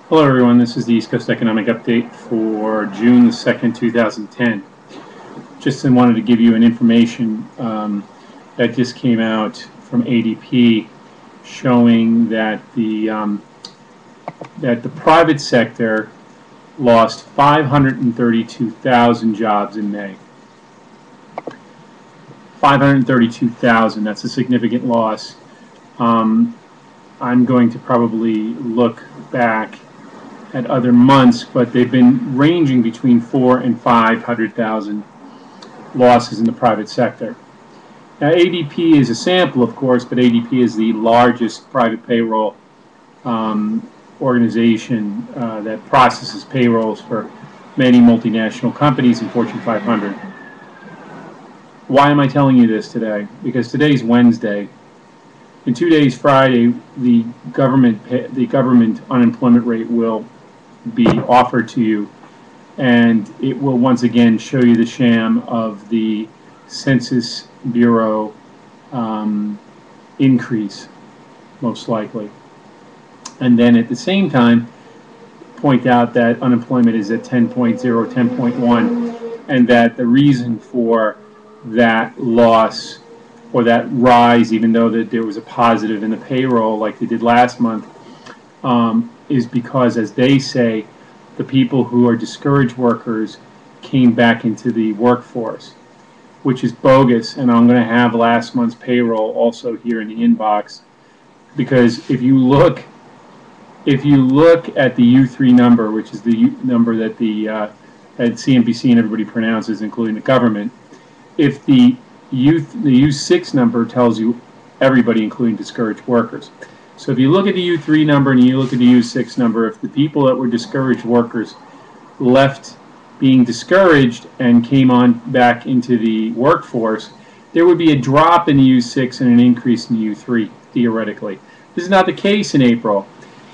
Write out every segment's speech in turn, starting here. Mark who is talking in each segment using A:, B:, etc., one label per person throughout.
A: Hello everyone, this is the East Coast Economic Update for June the 2nd, 2010. Just wanted to give you an information that just came out from ADP showing that the private sector lost 532,000 jobs in May. 532,000, that's a significant loss. I'm going to probably look back at other months, but they've been ranging between 4 and 500,000 losses in the private sector. Now, ADP is a sample, of course, but ADP is the largest private payroll organization that processes payrolls for many multinational companies in Fortune 500. Why am I telling you this today? Because today's Wednesday. In 2 days, Friday, the government unemployment rate will be offered to you, and it will once again show you the sham of the Census Bureau increase, most likely. And then at the same time, point out that unemployment is at 10.0, 10.1, and that the reason for that loss or that rise, even though that there was a positive in the payroll like they did last month, is because, as they say, the people who are discouraged workers came back into the workforce, which is bogus. And I'm going to have last month's payroll also here in the inbox, because if you look at the U3 number, which is the number that that CNBC and everybody pronounces, including the government, if the U6 number tells you everybody, including discouraged workers. So if you look at the U3 number and you look at the U6 number, if the people that were discouraged workers left being discouraged and came on back into the workforce, there would be a drop in the U6 and an increase in the U3, theoretically. This is not the case in April.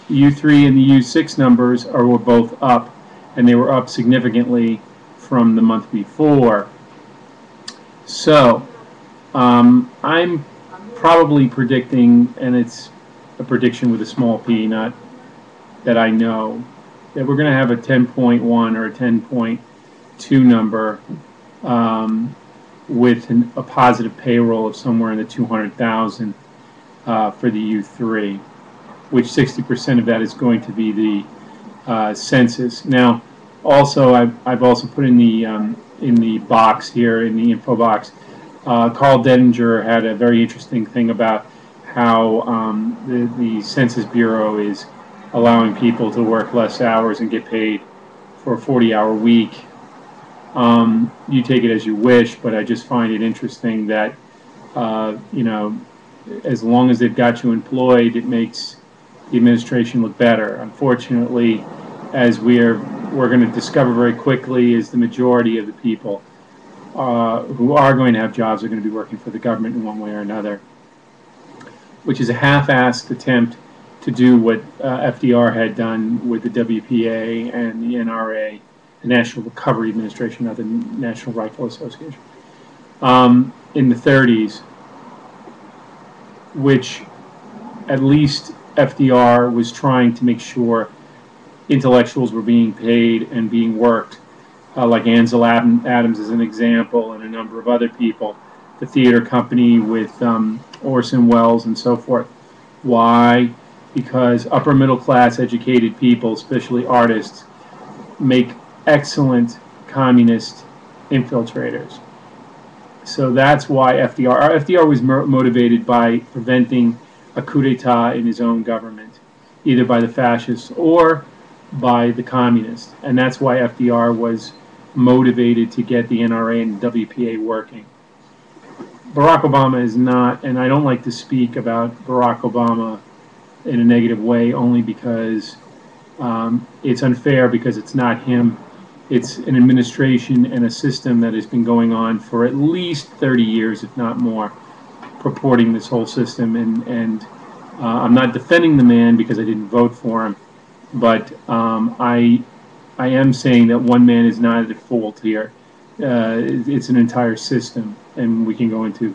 A: The U3 and the U6 numbers were both up, and they were up significantly from the month before. So I'm probably predicting, and it's a prediction with a small p, not that I know, that we're going to have a 10.1 or a 10.2 number with a positive payroll of somewhere in the 200,000 for the U3, which 60% of that is going to be the census. Now, also, I've also put in the box here, in the info box, Carl Denninger had a very interesting thing about how the Census Bureau is allowing people to work less hours and get paid for a 40-hour week. You take it as you wish, but I just find it interesting that, as long as they've got you employed, it makes the administration look better. Unfortunately, as we're going to discover very quickly, is the majority of the people who are going to have jobs are going to be working for the government in one way or another, which is a half-assed attempt to do what FDR had done with the WPA and the NRA, the National Recovery Administration, not the National Rifle Association, in the 30s, which at least FDR was trying to make sure intellectuals were being paid and being worked, like Ansel Adams is an example, and a number of other people, the theater company with Orson Welles and so forth. Why? Because upper middle class educated people, especially artists, make excellent communist infiltrators. So that's why FDR was motivated by preventing a coup d'etat in his own government, either by the fascists or by the communists. And that's why FDR was motivated to get the NRA and the WPA working. Barack Obama is not, and I don't like to speak about Barack Obama in a negative way, only because it's unfair, because it's not him. It's an administration and a system that has been going on for at least 30 years, if not more, purporting this whole system. And I'm not defending the man because I didn't vote for him, but I am saying that one man is not at fault here. It's an entire system, and we can go into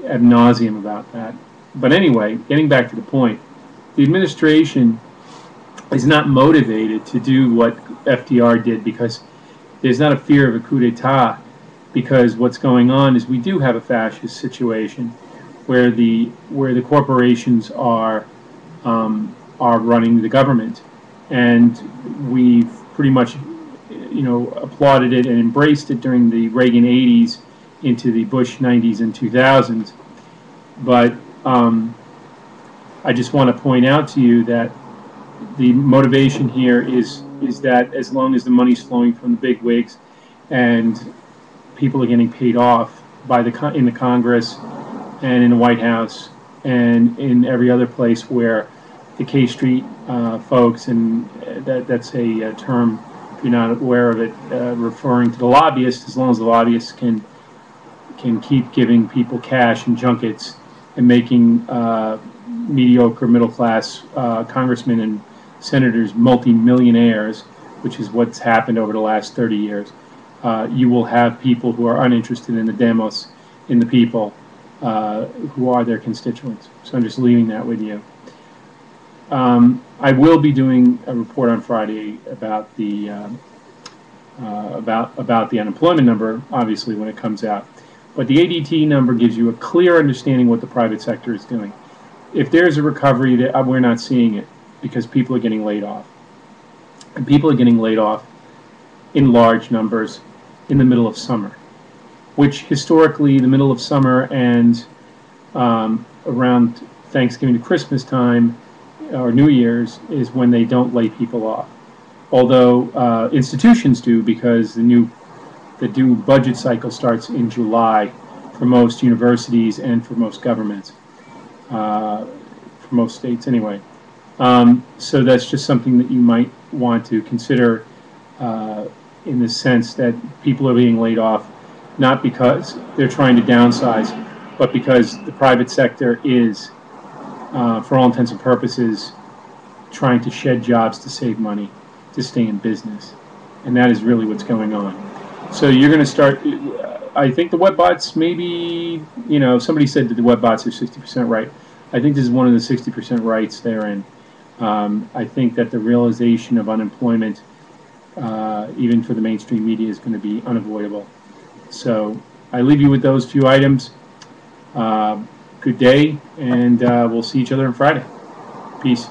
A: ad nauseum about that. But anyway, getting back to the point, the administration is not motivated to do what FDR did, because there's not a fear of a coup d'etat, because what's going on is we do have a fascist situation where the corporations are running the government, and we've pretty much applauded it and embraced it during the Reagan 80s into the Bush 90s and 2000s. But I just want to point out to you that the motivation here is that as long as the money's flowing from the big wigs and people are getting paid off by in the Congress and in the White House and in every other place where the K Street folks, and that's a term, if you're not aware of it, referring to the lobbyists, as long as the lobbyists can keep giving people cash and junkets and making mediocre middle-class congressmen and senators multi-millionaires, which is what's happened over the last 30 years. You will have people who are uninterested in the demos, in the people who are their constituents. So I'm just leaving that with you. I will be doing a report on Friday about the unemployment number, obviously, when it comes out. But the ADT number gives you a clear understanding what the private sector is doing. If there's a recovery, that we're not seeing it because people are getting laid off. And people are getting laid off in large numbers in the middle of summer, which historically the middle of summer and around Thanksgiving to Christmas time or New Year's is when they don't lay people off. Although institutions do, because the new budget cycle starts in July for most universities and for most governments, for most states anyway. So that's just something that you might want to consider in the sense that people are being laid off not because they're trying to downsize, but because the private sector is, for all intents and purposes, trying to shed jobs to save money, to stay in business. And that is really what's going on. So you're going to start, I think the web bots, maybe, somebody said that the web bots are 60% right. I think this is one of the 60% rights therein. I think that the realization of unemployment, even for the mainstream media, is going to be unavoidable. So I leave you with those few items. Good day, and we'll see each other on Friday. Peace.